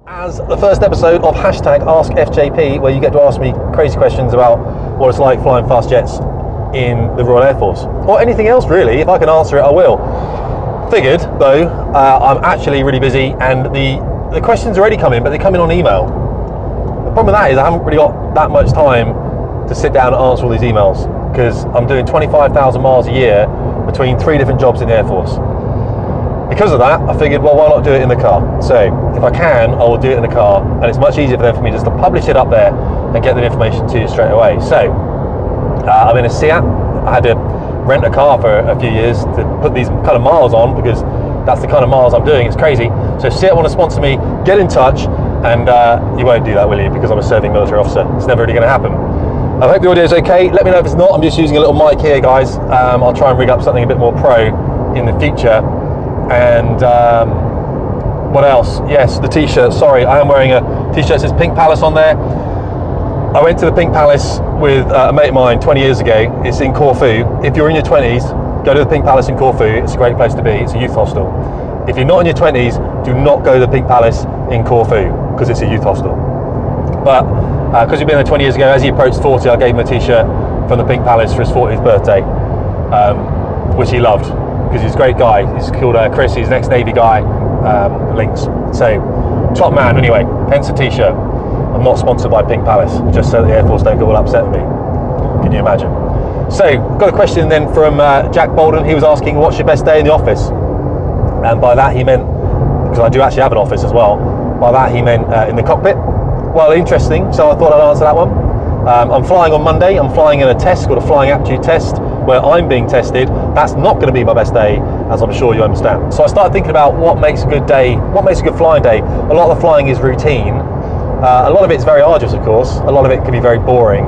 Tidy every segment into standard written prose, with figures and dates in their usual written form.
As the first episode of #AskFJP, where you get to ask me crazy questions about what it's like flying fast jets in the Royal Air Force, or anything else really. If I can answer it, I will. Figured though, I'm actually really busy, and the questions already come in, but they come in on email. The problem with that is I haven't really got that much time to sit down and answer all these emails, because I'm doing 25,000 miles a year between 3 different jobs in the Air Force. Because of that, I figured, well, why not do it in the car? So if I can, I will do it in the car, and it's much easier for me just to publish it up there and get the information to you straight away. So I'm in a Seat. I had to rent a car for a few years to put these kind of miles on, because that's the kind of miles I'm doing. It's crazy. So if Seat want to sponsor me, get in touch, and you won't do that, will you? Because I'm a serving military officer. It's never really going to happen. I hope the audio is okay. Let me know if it's not. I'm just using a little mic here, guys. I'll try and rig up something a bit more pro in the future. And what else? Yes, the t-shirt. Sorry, I am wearing a t-shirt that says Pink Palace on there. I went to the Pink Palace with a mate of mine 20 years ago. It's in Corfu. If you're in your 20s, go to the Pink Palace in Corfu. It's a great place to be. It's a youth hostel. If you're not in your 20s, do not go to the Pink Palace in Corfu, because it's a youth hostel. But because he'd been there 20 years ago, as he approached 40, I gave him a t-shirt from the Pink Palace for his 40th birthday, which he loved, because he's a great guy. He's called Chris. He's an ex-Navy guy, links. So, top man anyway, hence the t-shirt. I'm not sponsored by Pink Palace, just so the Air Force don't get all upset with me. Can you imagine? So, got a question then from Jack Bolden. He was asking, what's your best day in the office? And by that he meant, because I do actually have an office as well, by that he meant in the cockpit. Well, interesting, so I thought I'd answer that one. I'm flying on Monday. I'm flying in a test called a flying aptitude test, where I'm being tested. That's not going to be my best day, as I'm sure you understand. So I started thinking about what makes a good day, what makes a good flying day. A lot of the flying is routine. A lot of it's very arduous, of course. A lot of it can be very boring.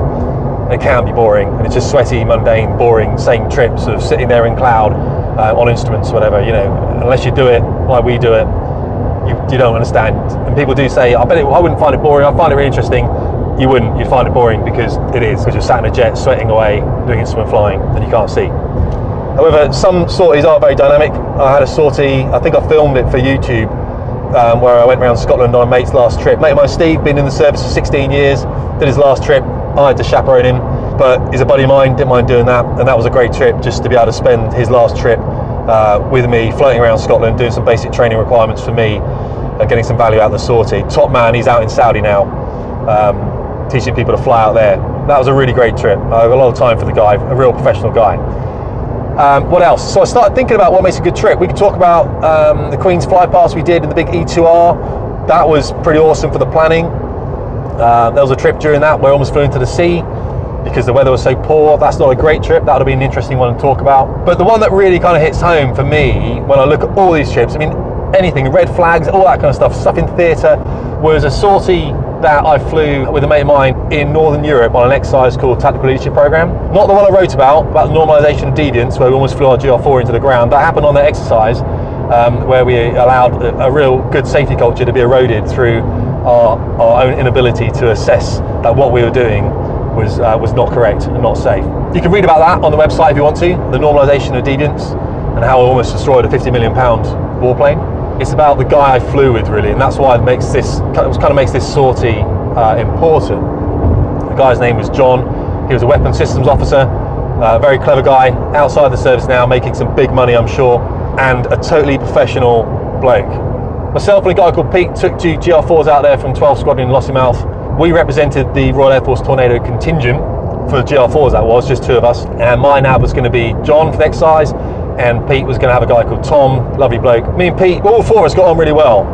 It can be boring, and it's just sweaty, mundane, boring, same trips of sitting there in cloud on instruments, whatever. You know, unless you do it like we do it, you don't understand. And people do say, I wouldn't find it boring. I find it really interesting. You wouldn't. You'd find it boring, because it is, because you're sat in a jet sweating away doing instrument flying and you can't see. However, some sorties are very dynamic. I had a sortie, I think I filmed it for YouTube, where I went around Scotland on a mate's last trip. Mate of mine, Steve, been in the service for 16 years, did his last trip. I had to chaperone him, but he's a buddy of mine, didn't mind doing that, and that was a great trip, just to be able to spend his last trip with me, floating around Scotland, doing some basic training requirements for me, getting some value out of the sortie. Top man, he's out in Saudi now, teaching people to fly out there. That was a really great trip. I have a lot of time for the guy, a real professional guy. What else? So I started thinking about what makes a good trip. We could talk about the Queen's flypast we did in the big E2R. That was pretty awesome for the planning. There was a trip during that where I almost flew into the sea because the weather was so poor. That's not a great trip. That would have been an interesting one to talk about. But the one that really kind of hits home for me when I look at all these trips, I mean, anything, red flags, all that kind of stuff in theatre, was a sortie that I flew with a mate of mine in Northern Europe on an exercise called Tactical Leadership Programme. Not the one I wrote about the normalisation of deviance, where we almost flew our GR4 into the ground. That happened on that exercise, where we allowed a real good safety culture to be eroded through our own inability to assess that what we were doing was not correct and not safe. You can read about that on the website if you want to, the normalisation of deviance, and how I almost destroyed a £50 million warplane. It's about the guy I flew with, really, and that's why it makes this sortie important. The guy's name was John. He was a weapons systems officer, a very clever guy, outside the service now, making some big money, I'm sure, and a totally professional bloke. Myself and a guy called Pete took 2 GR4s out there from 12 Squadron in Lossiemouth. We represented the Royal Air Force Tornado contingent for the GR4s, that was, just 2 of us, and my nav was going to be John for the exercise, and Pete was going to have a guy called Tom, lovely bloke. Me and Pete, all 4 of us got on really well.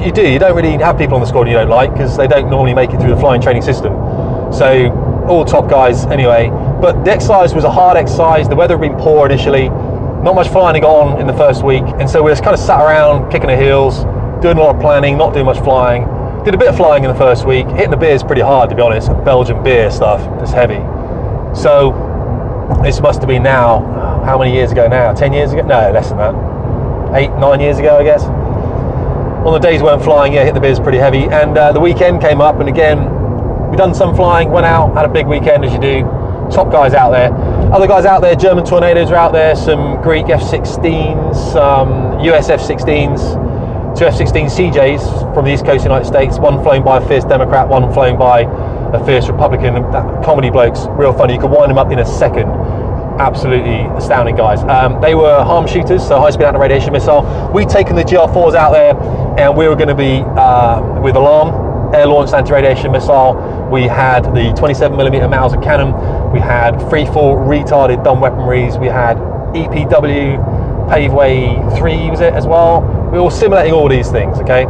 You don't really have people on the squad you don't like, because they don't normally make it through the flying training system. So, all top guys anyway. But the exercise was a hard exercise. The weather had been poor initially. Not much flying had got on in the first week. And so we just kind of sat around, kicking our heels, doing a lot of planning, not doing much flying. Did a bit of flying in the first week. Hitting the beers pretty hard, to be honest. Belgian beer stuff, it's heavy. So, this must have been now, how many years ago now? 10 years ago? No, less than that. 8, 9 years ago, I guess. On the days we weren't flying, yeah, hit the biz pretty heavy. And the weekend came up, and again, we done some flying, went out, had a big weekend, as you do. Top guys out there. Other guys out there, German Tornadoes are out there, some Greek F-16s, some US F-16s. two F-16 CJs from the East Coast United States, one flown by a fierce Democrat, one flown by a fierce Republican. Comedy blokes, real funny. You could wind them up in a second. Absolutely astounding guys. They were harm shooters, so high-speed anti-radiation missile. We'd taken the GR4s out there, and we were going to be with Alarm, air-launched anti-radiation missile. We had the 27mm Mauser cannon. We had free-fall retarded dumb weaponries. We had EPW Paveway 3 was it as well. We were simulating all these things, okay?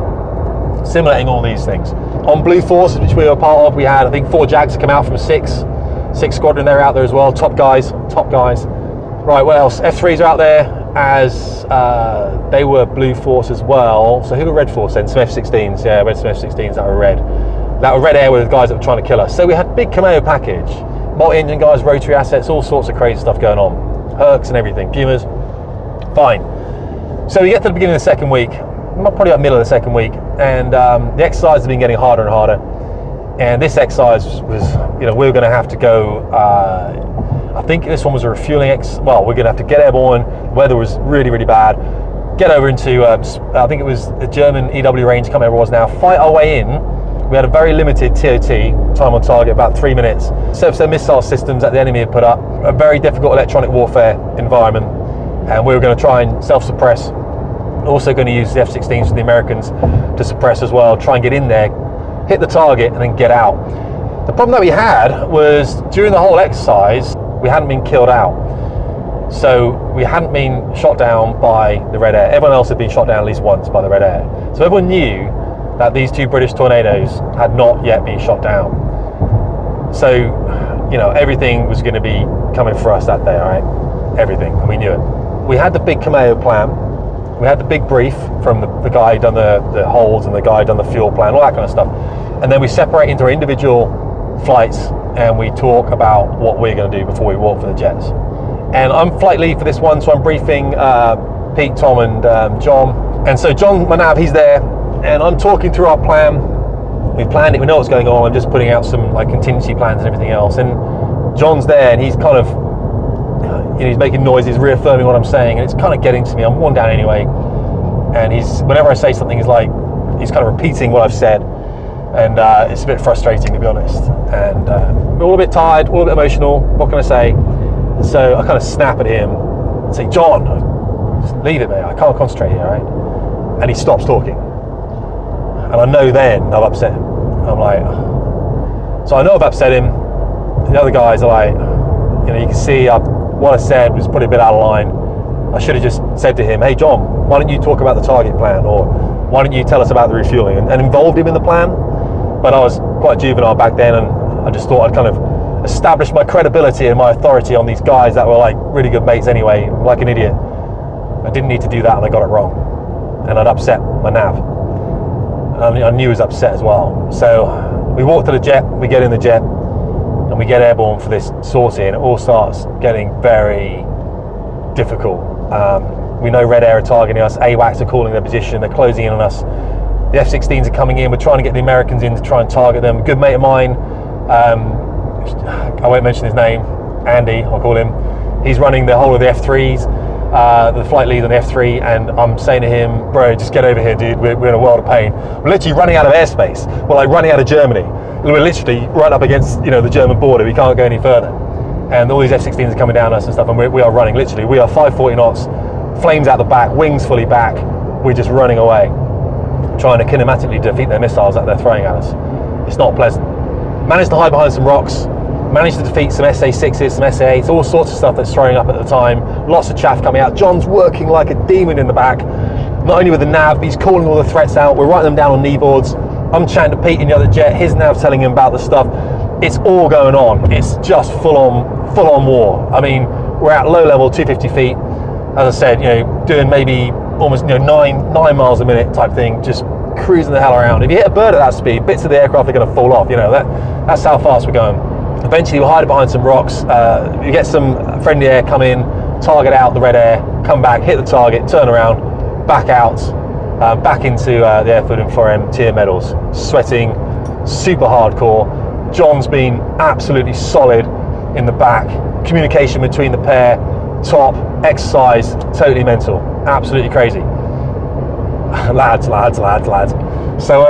Simulating all these things. On Blue Force, which we were part of, we had, I think, 4 Jags come out from 6 squadron. They're out there as well. Top guys. Right, what else? F3s are out there as they were Blue Force as well. So who were Red Force then? Some F-16s. Yeah, some F-16s that were red. That were Red Air with the guys that were trying to kill us. So we had big commando package. Multi-engine guys, rotary assets, all sorts of crazy stuff going on. Hercs and everything. Pumas. Fine. So we get to the beginning of the second week, probably about middle of the second week, and the exercise has been getting harder and harder. And this exercise was, we were going to have to go, I think this one was a refueling we're going to have to get airborne. The weather was really, really bad. Get over into, I think it was the German EW range, can't remember what it was now, fight our way in. We had a very limited TOT, time on target, about 3 minutes. Surface-to-air missile systems that the enemy had put up, a very difficult electronic warfare environment. And we were going to try and self-suppress. Also going to use the F-16s from the Americans to suppress as well, try and get in there, hit the target, and then get out. The problem that we had was during the whole exercise, we hadn't been killed out. So we hadn't been shot down by the Red Air. Everyone else had been shot down at least once by the Red Air. So everyone knew that these 2 British Tornadoes had not yet been shot down. So, everything was going to be coming for us that day, all right? Everything, and we knew it. We had the big commando plan. We had the big brief from the guy who done the holds and the guy who done the fuel plan, all that kind of stuff. And then we separate into our individual flights and we talk about what we're going to do before we walk for the jets. And I'm flight lead for this one, so I'm briefing Pete, Tom, and John. And so John, my nav, he's there, and I'm talking through our plan. We planned it, we know what's going on. I'm just putting out some contingency plans and everything else. And John's there, and he's kind of, he's making noises, reaffirming what I'm saying, and it's kind of getting to me. I'm worn down anyway, and whenever I say something, he's kind of repeating what I've said, and it's a bit frustrating, to be honest. And we're all a bit tired, all a bit emotional. What can I say? So I kind of snap at him and say, John, just leave it, mate. I can't concentrate here, right? And he stops talking, and I know then I've upset him. I'm like, so I know I've upset him. The other guys are like, you can see what I said was probably a bit out of line. I should have just said to him, hey John, why don't you talk about the target plan, or why don't you tell us about the refueling, and involved him in the plan. But I was quite juvenile back then, and I just thought I'd kind of establish my credibility and my authority on these guys that were like really good mates anyway, like an idiot. I didn't need to do that, and I got it wrong, and I'd upset my nav. And I knew he was upset as well. So we walk to the jet, we get in the jet, and we get airborne for this sortie, and it all starts getting very difficult. We know Red Air are targeting us, AWACS are calling their position, they're closing in on us. The F-16s are coming in, we're trying to get the Americans in to try and target them. A good mate of mine, I won't mention his name, Andy, I'll call him. He's running the whole of the F-3s, the flight lead on the F-3, and I'm saying to him, bro, just get over here, dude, we're in a world of pain. We're literally running out of airspace. We're like running out of Germany. We're literally right up against the German border. We can't go any further. And all these F-16s are coming down us and stuff, and we are running, literally. We are 540 knots, flames out the back, wings fully back. We're just running away, trying to kinematically defeat their missiles that they're throwing at us. It's not pleasant. Managed to hide behind some rocks, managed to defeat some SA-6s, some SA-8s, all sorts of stuff that's throwing up at the time. Lots of chaff coming out. John's working like a demon in the back, not only with the nav, but he's calling all the threats out. We're writing them down on knee boards. I'm chatting to Pete in the other jet, his nav telling him about the stuff. It's all going on. It's just full on war. I mean, we're at low level, 250 feet. As I said, doing maybe almost 9 miles a minute type thing, just cruising the hell around. If you hit a bird at that speed, bits of the aircraft are going to fall off. That's how fast we're going. Eventually, we'll hide behind some rocks. You get some friendly air come in, target out the Red Air, come back, hit the target, turn around, back out, back into the Airfield and 4M tier medals. Sweating, super hardcore. John's been absolutely solid in the back. Communication between the pair, top. Exercise, totally mental, absolutely crazy. lads. So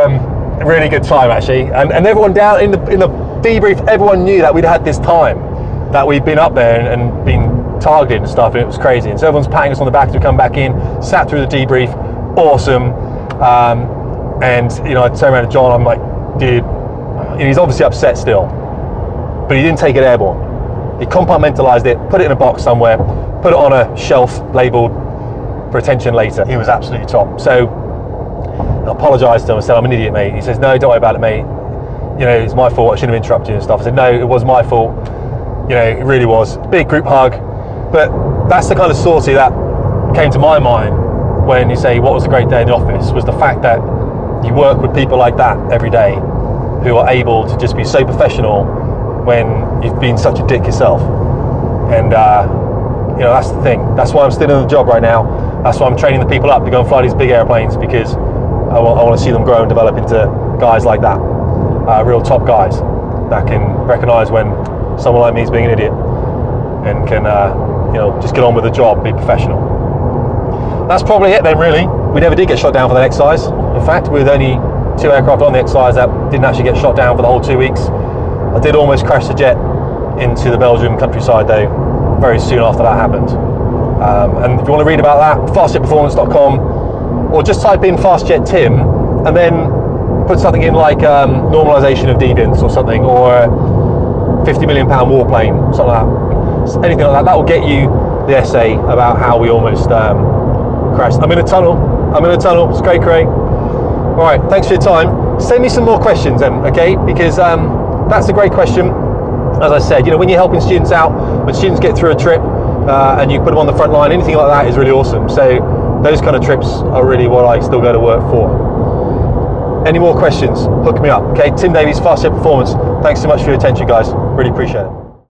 really good time actually, and everyone down in the debrief, everyone knew that we'd had this time, that we'd been up there and been targeted and stuff, and it was crazy. And so everyone's patting us on the back as we come back in, sat through the debrief, awesome. And you know, I turned around to John, I'm like, dude, and he's obviously upset still, but he didn't take it airborne. He compartmentalized it, put it in a box somewhere, put it on a shelf labeled for attention later. He was absolutely top. So I apologised to him. I said, I'm an idiot, mate. He says, no, don't worry about it, mate. You know, it's my fault. I shouldn't have interrupted you and stuff. I said, no, it was my fault. You know, it really was. Big group hug. But that's the kind of sortie that came to my mind when you say, what was a great day in the office, was the fact that you work with people like that every day who are able to just be so professional when you've been such a dick yourself. And, you know, that's the thing. That's why I'm still in the job right now. That's why I'm training the people up to go and fly these big airplanes, because I want to see them grow and develop into guys like that, real top guys that can recognise when someone like me is being an idiot and can, you know, just get on with the job, be professional. That's probably it then, really. We never did get shot down for that exercise. In fact, with only 2 aircraft on the exercise that didn't actually get shot down for the whole 2 weeks. I did almost crash the jet into the Belgium countryside though, very soon after that happened. And if you want to read about that, fastjetperformance.com, or just type in fastjet Tim and then put something in like normalization of deviance or something, or 50 million pound warplane, something like that. Anything like that, that will get you the essay about how we almost crashed. I'm in a tunnel, it's cray. All right, thanks for your time. Send me some more questions then, okay? Because that's a great question. As I said, you know, when you're helping students out, when students get through a trip and you put them on the front line, anything like that is really awesome. So those kind of trips are really what I still go to work for. Any more questions, hook me up, okay? Tim Davies, Fast Jet Performance. Thanks so much for your attention, guys. Really appreciate it.